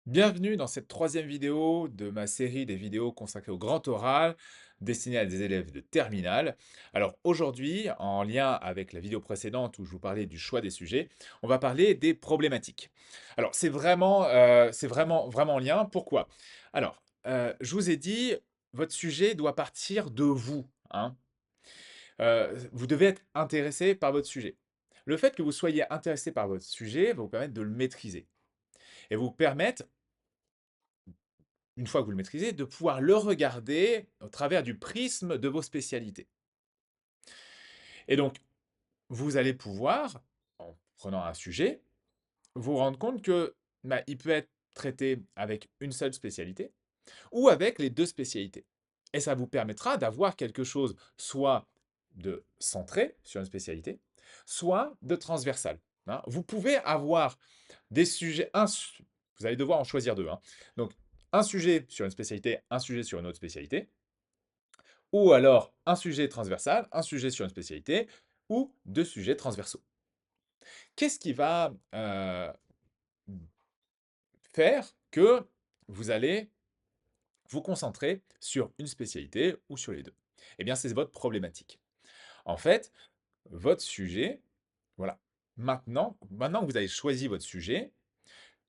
Bienvenue dans cette troisième vidéo de ma série des vidéos consacrées au grand oral, destinées à des élèves de terminale. Alors aujourd'hui, en lien avec la vidéo précédente où je vous parlais du choix des sujets, on va parler des problématiques. Alors c'est vraiment en lien. Pourquoi? Alors, je vous ai dit, votre sujet doit partir de vous, hein. Vous devez être intéressé par votre sujet. Le fait que vous soyez intéressé par votre sujet va vous permettre de le maîtriser et vous permettre, une fois que vous le maîtrisez, de pouvoir le regarder au travers du prisme de vos spécialités. Et donc, vous allez pouvoir, en prenant un sujet, vous rendre compte que il peut être traité avec une seule spécialité ou avec les deux spécialités. Et ça vous permettra d'avoir quelque chose soit de centré sur une spécialité, soit de transversal, hein. Vous pouvez avoir des sujets, vous allez devoir en choisir deux, hein. Donc, un sujet sur une spécialité, un sujet sur une autre spécialité, ou alors un sujet transversal, un sujet sur une spécialité, ou deux sujets transversaux. Qu'est-ce qui va faire que vous allez vous concentrer sur une spécialité ou sur les deux? Eh bien, c'est votre problématique. En fait, votre sujet, voilà, maintenant que vous avez choisi votre sujet,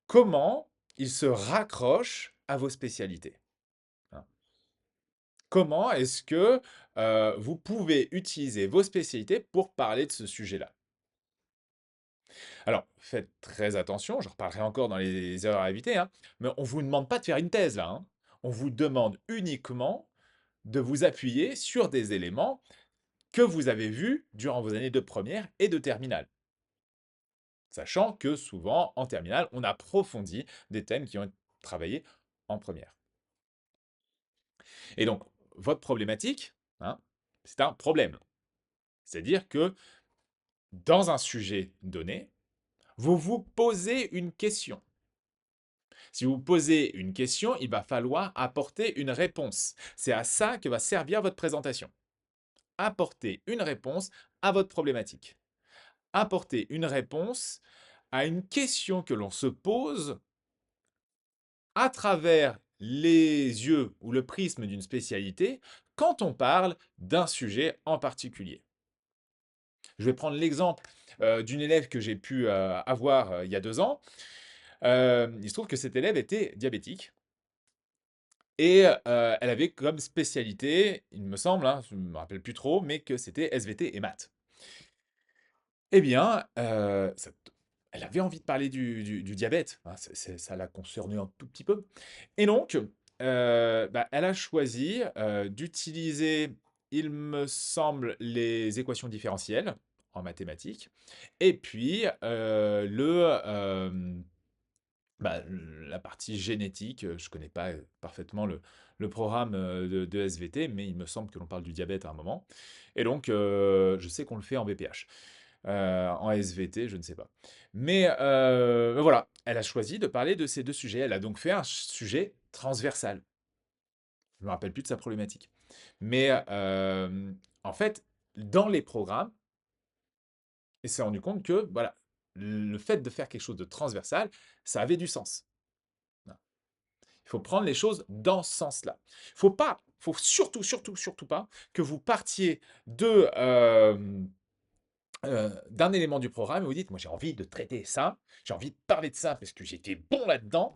comment il se raccroche à vos spécialités, hein? Comment est-ce que vous pouvez utiliser vos spécialités pour parler de ce sujet-là? Alors, faites très attention, je reparlerai encore dans les erreurs à éviter, hein, mais on ne vous demande pas de faire une thèse là, hein. On vous demande uniquement de vous appuyer sur des éléments que vous avez vus durant vos années de première et de terminale. Sachant que souvent, en terminale, on approfondit des thèmes qui ont été travaillés en première. Et donc, votre problématique, hein, c'est un problème. C'est-à-dire que dans un sujet donné, vous vous posez une question. Si vous posez une question, il va falloir apporter une réponse. C'est à ça que va servir votre présentation. Apporter une réponse à votre problématique. Apporter une réponse à une question que l'on se pose à travers les yeux ou le prisme d'une spécialité quand on parle d'un sujet en particulier. Je vais prendre l'exemple d'une élève que j'ai pu avoir il y a 2 ans. Il se trouve que cette élève était diabétique. Et elle avait comme spécialité, il me semble, hein, je ne me rappelle plus trop, mais que c'était SVT et maths. Eh bien, elle avait envie de parler du diabète, hein, ça la concernait un tout petit peu. Et donc, elle a choisi d'utiliser, il me semble, les équations différentielles en mathématiques, et puis la partie génétique. Je ne connais pas parfaitement le programme de SVT, mais il me semble que l'on parle du diabète à un moment. Et donc, je sais qu'on le fait en BPH. En SVT, je ne sais pas. Mais voilà, elle a choisi de parler de ces deux sujets. Elle a donc fait un sujet transversal. Je ne me rappelle plus de sa problématique. Mais en fait, dans les programmes, elle s'est rendu compte que voilà, le fait de faire quelque chose de transversal, ça avait du sens. Il faut prendre les choses dans ce sens-là. Faut surtout, surtout, surtout pas que vous partiez d'un élément du programme et vous dites, moi j'ai envie de traiter ça, j'ai envie de parler de ça parce que j'étais bon là-dedans,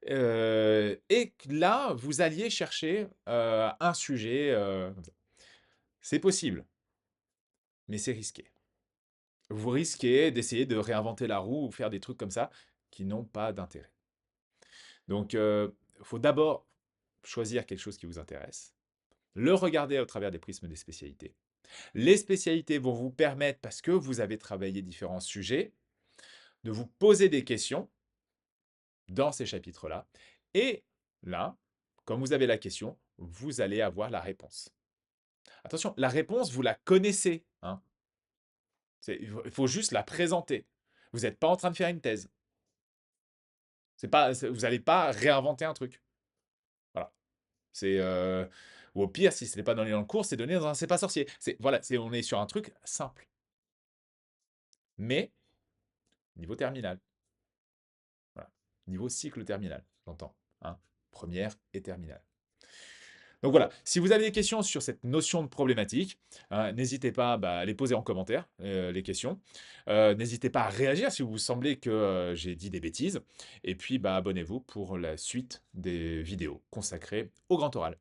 et que là, vous alliez chercher un sujet comme ça. C'est possible, mais c'est risqué. Vous risquez d'essayer de réinventer la roue ou faire des trucs comme ça qui n'ont pas d'intérêt. Donc, il faut d'abord choisir quelque chose qui vous intéresse, le regarder au travers des prismes des spécialités. Les spécialités vont vous permettre, parce que vous avez travaillé différents sujets, de vous poser des questions dans ces chapitres-là. Et là, comme vous avez la question, vous allez avoir la réponse. Attention, la réponse, vous la connaissez, hein. Il faut juste la présenter. Vous n'êtes pas en train de faire une thèse. Vous n'allez pas réinventer un truc. Voilà. Ou au pire, si ce n'est pas donné dans le cours, c'est donné dans un C'est pas sorcier. Voilà, on est sur un truc simple. Mais, niveau terminal. Voilà. niveau cycle terminal, j'entends, hein, première et terminale. Donc voilà, si vous avez des questions sur cette notion de problématique, hein, n'hésitez pas bah, à les poser en commentaire, les questions. N'hésitez pas à réagir si vous semblez que j'ai dit des bêtises. Et puis bah, abonnez-vous pour la suite des vidéos consacrées au grand oral.